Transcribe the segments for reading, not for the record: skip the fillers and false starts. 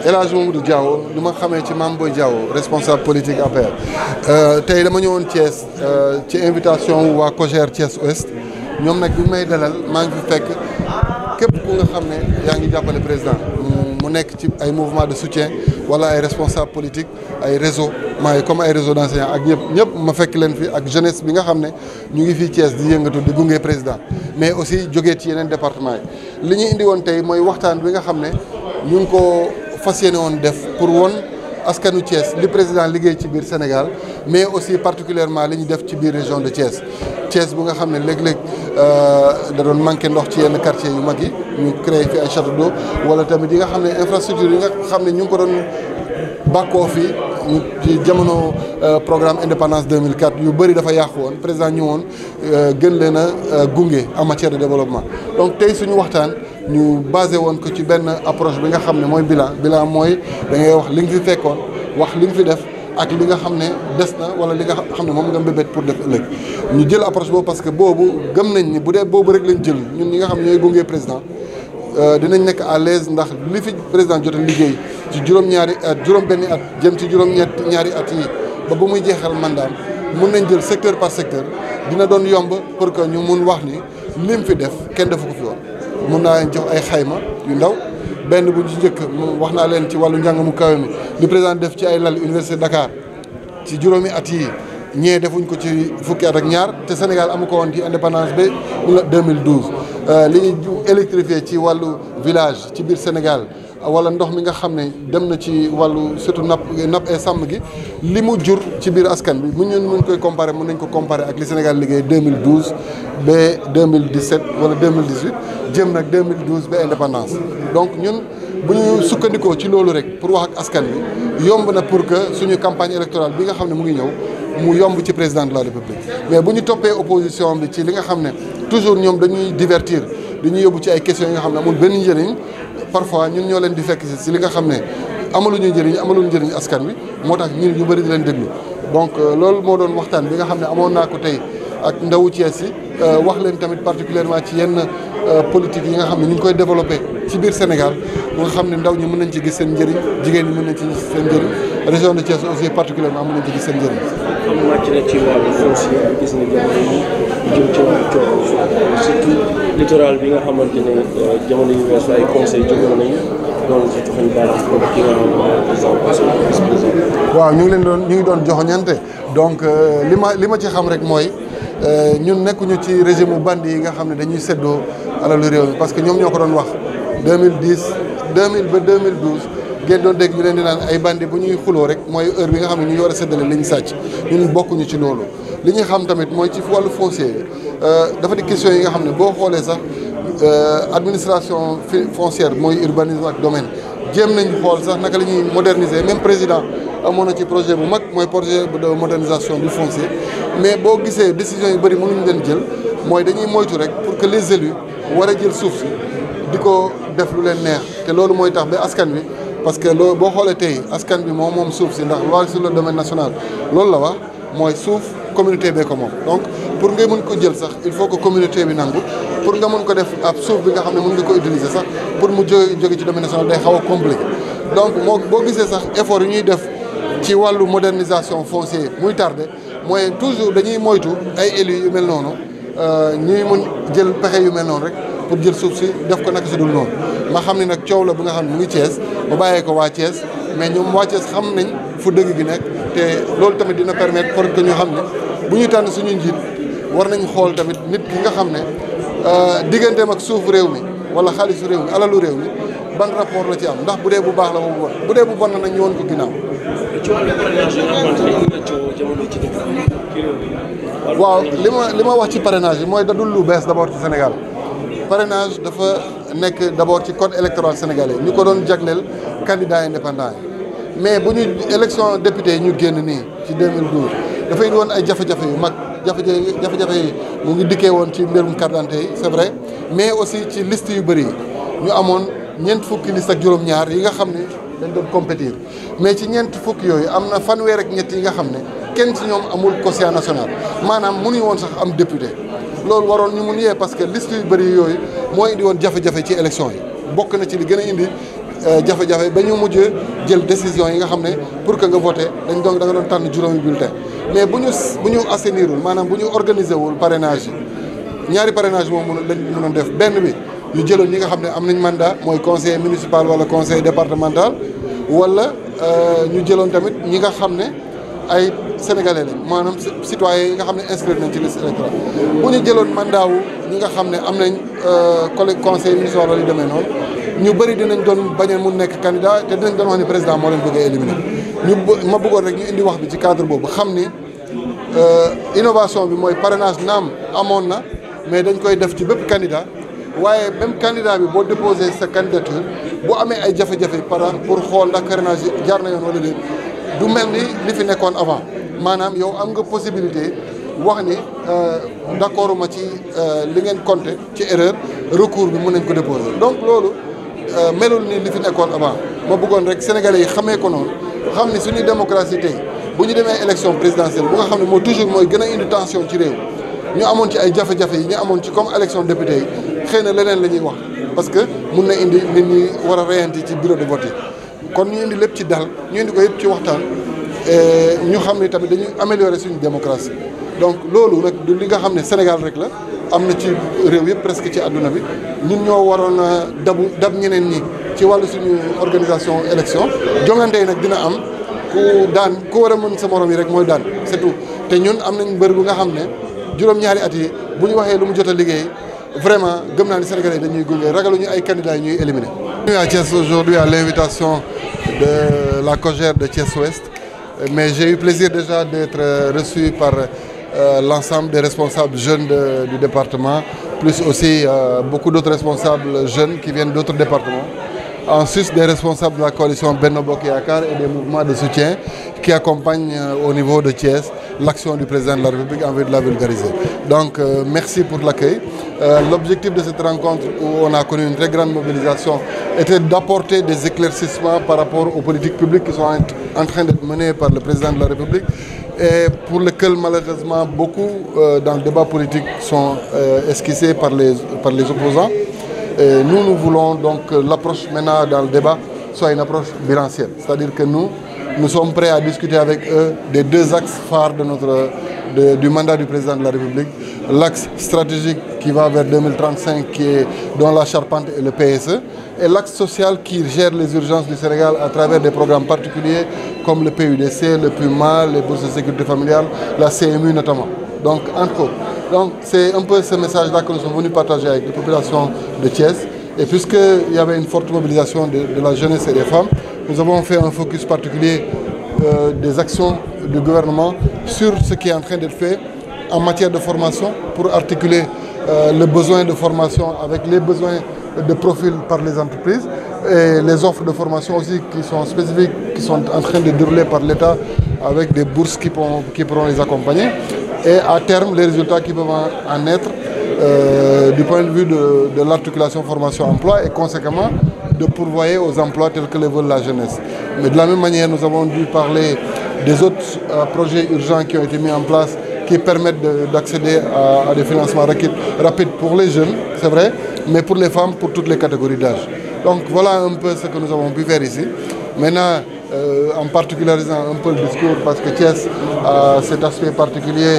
El Hadj Mamadou Diaw li ma xamee ci Mame Boye Diaw responsable politique APR tey dama ñëwoon Thiès ci invitation waa COJER Thiès Ouest ñoom nag bi may dalal maa ngi fi fekk képp ku nga xam ne yaa ngi jàppale président mu nekk ci ay mouvement de soutien wala ay responsable politique ay réseau maay comme ay réseau d'enseignants ak ñëpp ma fekk leen fi ak jeunesse bi nga xam ne ñu ngi fii Thiès di yëngatu di gunge président mais aussi jógee ci yeneen département yi li ñu indi woon tey mooy waxtaan bi nga xam ne ñu ngi ko fas yéene woon def pour won askanu Thiès li président liggéey ci biir Sénégal mais aussi particulièrement li ñu def ci biir région de Thiès Thiès bu nga xam ne léeg-léeg da doon manqué ndox ci yenn quartier yu mag yi ñu créé fi ay château d'eau wala tamit yi nga xam ne infrastructure yi nga xam ne ñu ngi ko doon bàkkoo fii ñu ci jamono programme indépendance 2004 yu bëri dafa yàqu woon président ñëwoon gën leen a gunge en matière de développement donc tey suñu waxtaan ñu basé woon ko ci benn approche bi nga xam ne mooy bilan mooy da ngay wax li nga fi fekkoon wax li nga fi def ak li nga xam ne des na wala li nga xam ne moom nga mbébét pour def ëllëg ñu jël approche boobu parce que boobu gëm nañ ni bu dee boobu rek lañ jël ñun ñi nga xam ne ñooy gunge président dinañ nekk à l'aise ndax li fi président jot a liggéey ci juróom-ñaari at juróom-benni at jëm ci juróom-ñaari at yi ba muy jeexal mandaam mun nañ jël secteur par secteur dina doon yomb pour que ñu mun wax ni lim fi def kenn defu ko fi woon. mun naa leen jox ay xayma yu ndaw benn bu ci njëkk wax naa leen ci wàllu njàng mu kawe mi li président def ci ay lal université Dakar ci juróomi at yi ñee defuñ ko ci fukki at ak ñaar te Sénégal amu ko woon ci indépendance ba 2012 li ñu électrifié ci wàllu village ci biir Sénégal wala ndox mi nga xam ne dem na ci wàllu surtout napp et sàmm gi li mu jur ci biir askan bi mu ñun mun koy comparer mun nañ ko comparer ak li Sénégal liggéey 2012 ba 2017 wala 2018 jëm nag 2012 ba indépendance donc ñun bu ñu sukkandikoo ci loolu rek pour wax ak askan bi yomb na pour que suñu campagne électorale bi nga xam ne mu ngi ñëw mu yomb ci président de la République mais bu ñu toppee opposition bi ci li nga xam ne toujours ñoom dañuy divertir dañuy yóbbu ci ay questions yi nga xam ne amul benn njëriñ parfois ñun ñoo leen di fekk si li nga xam ne amaluñu njëriñ askan wi moo tax ñun ñu bëri di leen déglu donc loolu moo doon waxtaan bi nga xam ne amoon naa ko tey ak ndawu Thiès yi wax leen tamit particulièrement ci yenn politique yi nga xam ne ñu ngi koy développé ci biir Sénégal bu nga xam ne ndaw ñi mën nañ ci gis seen njëriñ jigéen ñi mën nañ ci gis seen njëriñ région de Thiès aussi particulièrement mën nañ ci gis seen njëriñ. xam màcc na ci wàllu foncier bi gis nga jamono yi jëm ci wàllu coono surtout littoral bi nga xamante ne jamono yu weesu ay conseil jógoon nañu doon si joxañ baaraam ki nga xam ne président. waaw ñu ngi doon joxoñante donc li ma ci xam rek mooy ñun nekkuñu ci régime bandi yi nga xam ne dañuy séddoo alalu réew mi parce que ñoom ñoo ko doon wax 2010 2000 ba 2012 ngeen doon dégg ñu leen di naan ay bandi bu ñuy xuloo rek mooy heure bi nga xam ne ñu ngi war a séddale li ñu sàcc ñun bokkuñu ci loolu. li ñuy xam tamit mooy ci wàllu foncier bi dafa di question yi nga xam ne boo xoolee sax administration foncière mooy urbanisme ak domaine jéem nañ xool sax naka la ñuy moderniser même président amoon na ci projet bu mag mooy projet de modernisation du foncier mais boo gisee décision yu bëri mënuñ leen jël mooy dañuy moytu rek pour que les élus war a jël suuf si di ko def lu leen neex te loolu mooy tax ba askan wi parce que loolu boo xoolee tey askan bi moom suuf si ndax loi sur le domaine national loolu la wax mooy suuf communauté bee ko moom donc pour nga mën ko jël sax il faut que communauté bi nangu pour nga mën ko def ab suuf bi nga xam ne mën nga ko utiliser sax pour mu jóge ci domaine national day xaw a compliqué donc boo gisee sax effort yi ñuy def ci wàllu modernisation foncier muy tardé mooy toujours dañuy moytu ay élus yu mel noonu ñuy mën jël pexe yu mel noonu rek pour jël suuf si def ko naka si dul noonu ma xam ne nag coow la bu nga xam ne mu ngi Thiès ma bàyyee ko waa Thiès mais ñoom waa Thiès xam nañ fu dëgg gi nekk te loolu tamit dina permettre pour que ñu xam ne bu ñu tànn suñu njiit war nañ xool tamit nit ki nga xam ne digganteem ak suuf réew mi wala xaalisu réew mi alalu réew mi ban rapport la ci am ndax bu dee bu baax la bu bon bu dee bu bon na nag ñu woon ko ginnaaw. waaw li ma wax ci parrainage yi mooy dadul lu bees d'abord ci Sénégal parrainage dafa nekk d'abord ci code électoral sénégalais ñu ko doon jagleel candidat indépendant yi mais bu ñu élection député yi ñu génn nii ci 2012 dafay indi woon ay jafe-jafe yu mag jafe-jafe yi mu ngi dikkee woon ci mbirum carte d'identité yi c'est vrai mais aussi ci liste yu bëri yi ñu amoon ñeent fukki liste ak juróom-ñaar yi nga xam ne dañ doon compétir mais ci ñeent fukki yooyu am na fanweer ak ñett yi nga xam ne kenn ci ñoom amul quotient national maanaam mënuñu woon sax am député loolu waroon ñu mun yee parce que liste yu bëri yooyu moo indi woon jafe-jafe ci élection yi bokk na ci li gën a indi jafe-jafe ba ñu mujj jël décision yi nga xam ne pour que nga voté da nga doon tànn juróomi bulletin mais bu ñu assainirul maanaam bu ñu organiser wul parrainage yi ñaari parrainage moom lañ mënoon def benn bi ñu jëloon ñi nga xam ne am nañ mandat mooy conseiller municipal wala conseiller départemental wala ñu jëloon tamit ñi nga xam ne ay sénégalais lañ maanaam citoyens yi nga xam ne inscrire nañ ci liste électorale bu ñu jëloon mandat wu ñi nga xam ne am nañ collègue conseil municipal wala yu demee noonu ñu bëri dinañ doon bañ a mun nekk candidat te dinañ doon wax ni président moo leen bëgg a éliminer ma bëggoon rek ñu indi wax bi ci cadre boobu xam ni innovation bi mooy parrainage naam amoon na mais dañ koy def ci bépp candidat waaye même candidat bi boo déposé sa candidature bu amee ay jafe-jafe pour xool ndax parrainage jaar na yoon wala déet du mel ni li fi nekkoon avant maanaam yow am nga possibilité wax ni d'accord ma ci li ngeen compté ci erreur recours bi mën nañ ko déposer donc loolu melul ni li fi nekkoon avant ma bëggoon rek sénégalais yi xamee ko noonu xam ni suñuy démocratie tey bu ñu demee élection présidentielle bu nga xam ne moo toujours mooy gën a indi tension ci réew ñu amoon ci ay jafe-jafe yi ñu amoon ci comme élection député yi xëy na leneen la ñuy wax parce que mun na indi nit ñi war a reyanti ci bureau de vote yi kon ñu indi lépp ci dal ñu indi ko yëpp ci waxtaan ñu xam ne tamit dañuy améliorer suñu démocratie donc loolu rek du li nga xam ne Sénégal rek la am na ci réew yëpp presque ci àdduna bi ñun ñoo waroon a dab ñeneen ñi ci wàllu suñu organisation élection jongante yi nag dina am ku war a mën sa morom yi rek mooy daan c'est tout te ñun am nañ mbër bu nga xam ne juróom-ñaari at yi bu ñu waxee lu mu jot a liggéey vraiment gëm naa ni Sénégalais dañuy gunge ragaluñu ay candidats ñuy éliminer. à Thiès aujourd'hui à l'invitation de la COJER de Thiès-Ouest mais j'ai eu plaisir déjà d'être reçu par l'ensemble des responsables jeunes du département plus aussi beaucoup d'autres responsables jeunes qui viennent d'autres départements. En sus des responsables de la coalition Benno Bokk Yakaar et des mouvements de soutien qui accompagnent au niveau de Thiès l'action du président de la République en vue de la vulgariser. Donc merci pour l'accueil. L'objectif de cette rencontre où on a connu une très grande mobilisation était d'apporter des éclaircissements par rapport aux politiques publiques qui sont en train d'être menées par le président de la République et pour lesquelles malheureusement beaucoup dans le débat politique sont esquissés par les opposants. Et nous voulons donc que l'approche maintenant dans le débat soit une approche bilancielle. C'est-à-dire que nous sommes prêts à discuter avec eux des deux axes phares du mandat du président de la République. L'axe stratégique qui va vers 2035, dont la charpente est le PSE, et l'axe social qui gère les urgences du Sénégal à travers des programmes particuliers comme le PUDC, le PUMA, les bourses de sécurité familiale, la CMU notamment. Donc, entre autres. Donc, c'est un peu ce message-là que nous sommes venus partager avec les populations de Thiès. Et puisqu'il y avait une forte mobilisation de la jeunesse et des femmes, nous avons fait un focus particulier des actions du gouvernement sur ce qui est en train d'être fait en matière de formation pour articuler le besoin de formation avec les besoins de profil par les entreprises et les offres de formation aussi qui sont spécifiques, qui sont en train de dérouler par l'État avec des bourses qui pourront les accompagner. Et à terme, les résultats qui peuvent en être du point de vue de l'articulation formation-emploi et conséquemment de pourvoyer aux emplois tels que les veut la jeunesse. Mais de la même manière, nous avons dû parler des autres projets urgents qui ont été mis en place qui permettent d'accéder à des financements rapides pour les jeunes, c'est vrai, mais pour les femmes, pour toutes les catégories d'âge. Donc voilà un peu ce que nous avons pu faire ici. Maintenant, en particularisant un peu le discours, parce que Thiès a cet aspect particulier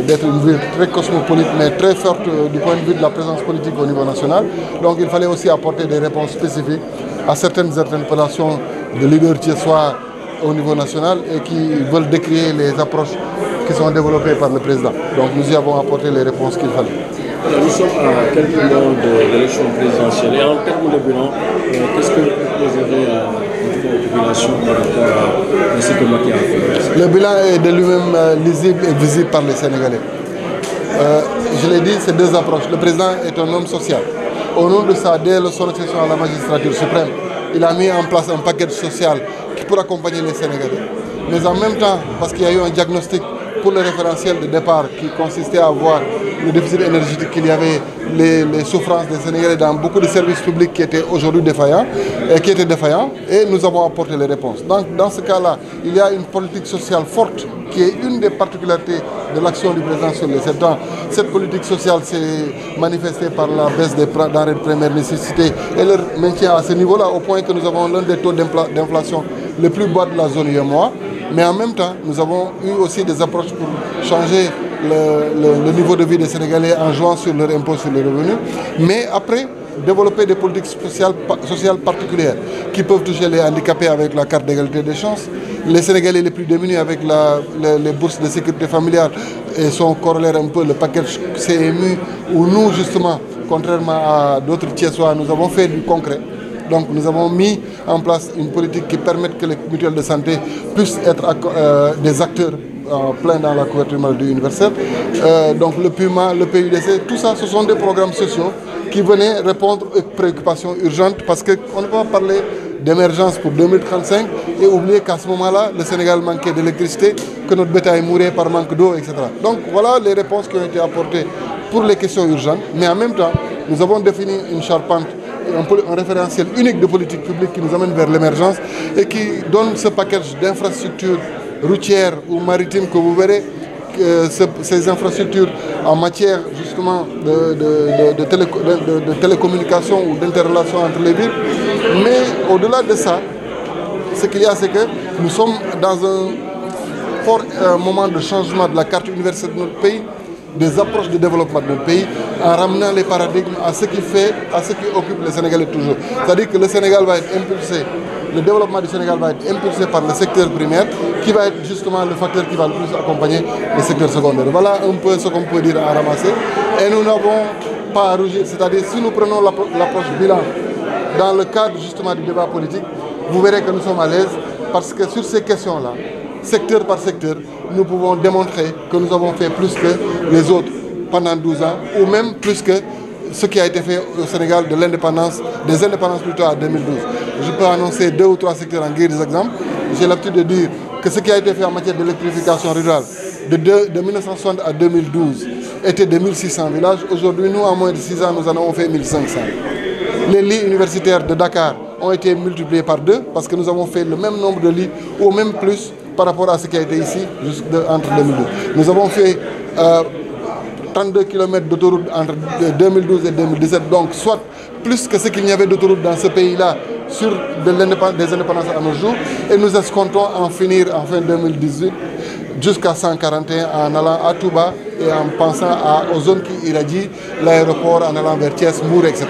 d'être une ville très cosmopolite, mais très forte du point de vue de la présence politique au niveau national. Donc il fallait aussi apporter des réponses spécifiques à certaines interpellations de leaders thiessois au niveau national et qui veulent décrier les approches qui sont développées par le président. Donc nous y avons apporté les réponses qu'il fallait. Alors, nous sommes à quelques mois de l'élection présidentielle et en termes de bilan, qu'est-ce que vous proposerez à votre population par rapport à ce que Macky a fait? Le bilan est de lui-même lisible et visible par les Sénégalais. Je l'ai dit, c'est deux approches. Le président est un homme social. Au nom de ça, dès son accession à la magistrature suprême, il a mis en place un paquet social pour accompagner les Sénégalais. Mais en même temps, parce qu'il y a eu un diagnostic pour le référentiel de départ qui consistait à voir le déficit énergétique qu'il y avait, les souffrances des Sénégalais dans beaucoup de services publics qui étaient aujourd'hui défaillants, et nous avons apporté les réponses. Donc, dans ce cas-là, il y a une politique sociale forte qui est une des particularités de l'action du président sur les 7 ans. Cette politique sociale s'est manifestée par la baisse des denrées de première nécessité et leur maintien à ce niveau-là, au point que nous avons l'un des taux d'inflation les plus bas de la zone UEMOA. Mais en même temps, nous avons eu aussi des approches pour changer le niveau de vie des Sénégalais en jouant sur leur impôt sur les revenus. Mais après, développer des politiques sociales particulières qui peuvent toucher les handicapés avec la carte d'égalité des chances, les Sénégalais les plus démunis avec les bourses de sécurité familiale et son corollaire un peu le package CMU, où nous justement, contrairement à d'autres Thiessois, nous avons fait du concret. Donc nous avons mis en place une politique qui permette que les mutuelles de santé puissent être des acteurs pleins dans la couverture maladie universelle. Donc le PUMA, le PUDC, tout ça, ce sont des programmes sociaux qui venaient répondre aux préoccupations urgentes, parce qu'on ne peut pas parler d'émergence pour 2035 et oublier qu'à ce moment-là, le Sénégal manquait d'électricité, que notre bétail mourait par manque d'eau, etc. Donc voilà les réponses qui ont été apportées pour les questions urgentes. Mais en même temps, nous avons défini une charpente, un référentiel unique de politique publique qui nous amène vers l'émergence et qui donne ce package d'infrastructures routières ou maritimes que vous verrez. Ces infrastructures en matière justement de télécommunication ou d'interrelation entre les villes. Mais au-delà de ça, ce qu'il y a, c'est que nous sommes dans un fort moment de changement de la carte universelle de notre pays, des approches de développement de notre pays, en ramenant les paradigmes à ce qui occupe les Sénégalais toujours. C'est-à-dire que le Sénégal va être impulsé, le développement du Sénégal va être impulsé par le secteur primaire, qui va être justement le facteur qui va le plus accompagner le secteur secondaire. Voilà un peu ce qu'on peut dire à ramasser. Et nous n'avons pas à rougir, c'est-à-dire si nous prenons l'approche bilan dans le cadre justement du débat politique, vous verrez que nous sommes à l'aise, parce que sur ces questions-là, secteur par secteur, nous pouvons démontrer que nous avons fait plus que les autres pendant 12 ans, ou même plus que ce qui a été fait au Sénégal de l'indépendance, des indépendances plutôt à 2012. Je peux annoncer 2 ou 3 secteurs en guise d'exemple. J'ai l'habitude de dire que ce qui a été fait en matière d'électrification rurale de 1960 à 2012 était de 1600 villages. Aujourd'hui, nous, en moins de 6 ans, nous en avons fait 1500. Les lits universitaires de Dakar ont été multipliés par 2 parce que nous avons fait le même nombre de lits ou même plus par rapport à ce qui a été ici entre 2012. Nous avons fait 32 km d'autoroute entre 2012 et 2017, donc soit plus que ce qu'il y avait d'autoroute dans ce pays-là sur des indépendances à nos jours, et nous escomptons en finir en fin 2018 jusqu'à 141 en allant à Touba et en pensant aux zones qui irradient l'aéroport, en allant vers Thiès, Mbour, etc.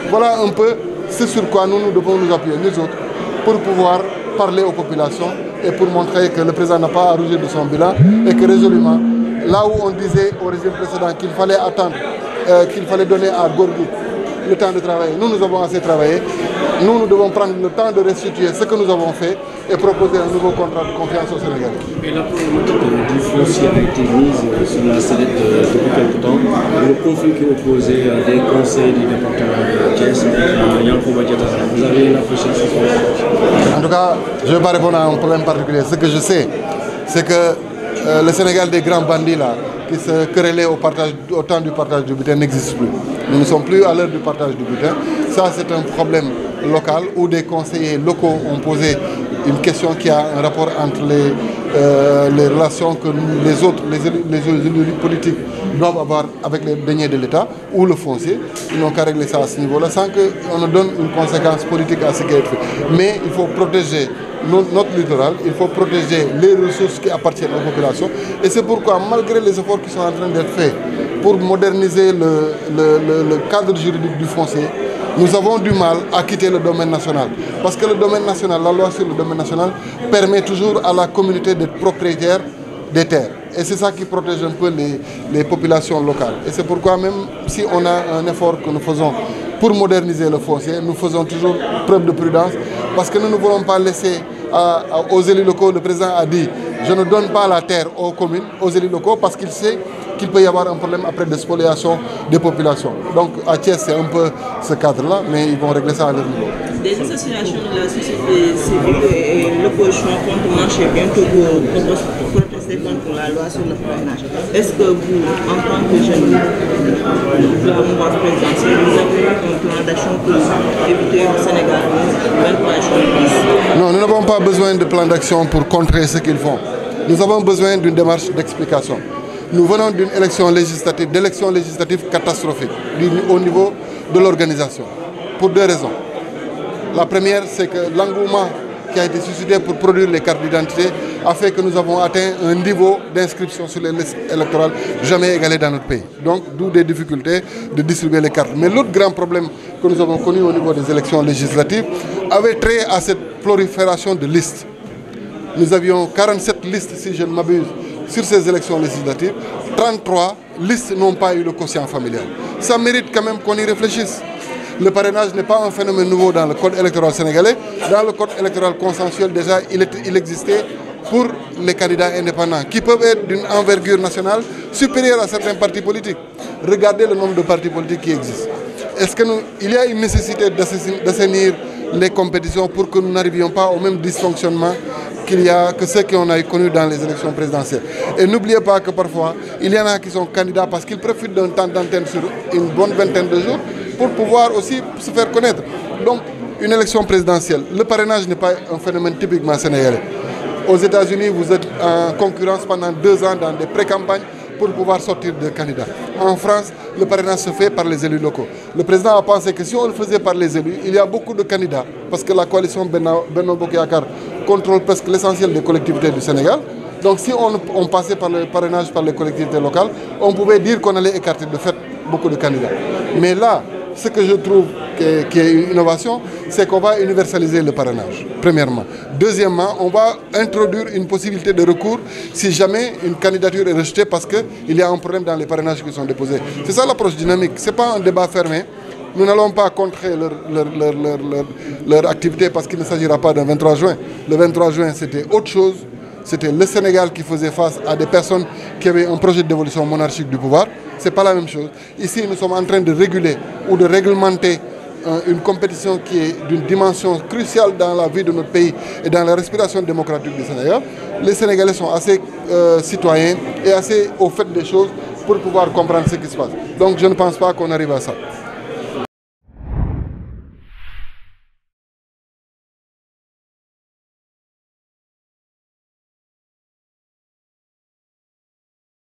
Voilà un peu ce sur quoi nous devons nous appuyer, nous autres, pour pouvoir parler aux populations et pour montrer que le président n'a pas à rougir de son bilan et que résolument, là où on disait au régime précédent qu'il fallait attendre, qu'il fallait donner à Gorgui le temps de travailler, nous avons assez travaillé. Nous devons prendre le temps de restituer ce que nous avons fait et proposer un nouveau contrat de confiance au Sénégal. Et la problématique du foncier a été mise sur la sellette depuis quelque temps. Le conflit qui opposait des conseils du département de Thiès, Yankhoba Diattara, vous avez une approche sur ce? En tout cas, je ne vais pas répondre à un problème particulier. Ce que je sais, c'est que le Sénégal des grands bandits là, qui se querellaient au temps du partage du butin n'existe plus. Nous ne sommes plus à l'heure du partage du butin. Ça, c'est un problème local où des conseillers locaux ont posé une question qui a un rapport entre les relations que les élus politiques doivent avoir avec les deniers de l'État ou le foncier. Ils n'ont qu'à régler ça à ce niveau-là sans qu'on ne donne une conséquence politique à ce qui est fait. Mais il faut protéger notre littoral, il faut protéger les ressources qui appartiennent aux populations. Et c'est pourquoi, malgré les efforts qui sont en train d'être faits pour moderniser le cadre juridique du foncier, nous avons du mal à quitter le domaine national. Parce que le domaine national, la loi sur le domaine national, permet toujours à la communauté d'être propriétaire des terres. Et c'est ça qui protège un peu les populations locales. Et c'est pourquoi même si on a un effort que nous faisons pour moderniser le foncier, nous faisons toujours preuve de prudence. Parce que nous ne voulons pas laisser aux élus locaux, le président a dit, je ne donne pas la terre aux communes, aux élus locaux, parce qu'il sait qu'il peut y avoir un problème après de spoliation des populations. Donc à Thiès, c'est un peu ce cadre-là, mais ils vont régler ça à leur niveau. Des associations de la société civile et l'opposition comptent marcher bientôt pour protester. manifester contre la loi sur le parrainage. Est-ce que vous, en tant que jeune de la mouvance présidentielle, vous avez un plan d'action pour éviter au Sénégal 23 juin? Non, nous n'avons pas besoin de plan d'action pour contrer ce qu'ils font. Nous avons besoin d'une démarche d'explication. Nous venons d'une élection législative, d'élections législatives catastrophiques au niveau de l'organisation, pour deux raisons. La première, c'est que l'engouement qui a été suscité pour produire les cartes d'identité a fait que nous avons atteint un niveau d'inscription sur les listes électorales jamais égalé dans notre pays. Donc, d'où des difficultés de distribuer les cartes. Mais l'autre grand problème que nous avons connu au niveau des élections législatives avait trait à cette prolifération de listes. Nous avions 47 listes, si je ne m'abuse, sur ces élections législatives. 33 listes n'ont pas eu le quotient familial. Ça mérite quand même qu'on y réfléchisse. Le parrainage n'est pas un phénomène nouveau dans le code électoral sénégalais. Dans le code électoral consensuel, déjà, il existait pour les candidats indépendants qui peuvent être d'une envergure nationale supérieure à certains partis politiques. Regardez le nombre de partis politiques qui existent. Est-ce qu'il y a une nécessité d'assainir les compétitions pour que nous n'arrivions pas au même dysfonctionnement que ceux qu'on a connus dans les élections présidentielles? Et n'oubliez pas que parfois, il y en a qui sont candidats parce qu'ils profitent d'un temps d'antenne sur une bonne vingtaine de jours pour pouvoir aussi se faire connaître. Donc, une élection présidentielle, le parrainage n'est pas un phénomène typiquement sénégalais. Aux États-Unis, vous êtes en concurrence pendant 2 ans dans des pré-campagnes pour pouvoir sortir de candidats. En France, le parrainage se fait par les élus locaux. Le président a pensé que si on le faisait par les élus, il y a beaucoup de candidats, parce que la coalition Benno Bokk Yakaar contrôle presque l'essentiel des collectivités du Sénégal. Donc si on passait par le parrainage par les collectivités locales, on pouvait dire qu'on allait écarter de fait beaucoup de candidats. Mais là, ce que je trouve qui est une innovation, c'est qu'on va universaliser le parrainage, premièrement. Deuxièmement, on va introduire une possibilité de recours si jamais une candidature est rejetée parce qu'il y a un problème dans les parrainages qui sont déposés. C'est ça l'approche dynamique, ce n'est pas un débat fermé. Nous n'allons pas contrer leur activité parce qu'il ne s'agira pas d'un 23 juin. Le 23 juin, c'était autre chose. C'était le Sénégal qui faisait face à des personnes qui avaient un projet de dévolution monarchique du pouvoir. Ce n'est pas la même chose. Ici, nous sommes en train de réguler ou de réglementer une compétition qui est d'une dimension cruciale dans la vie de notre pays et dans la respiration démocratique du Sénégal. Les Sénégalais sont assez citoyens et assez au fait des choses pour pouvoir comprendre ce qui se passe. Donc je ne pense pas qu'on arrive à ça.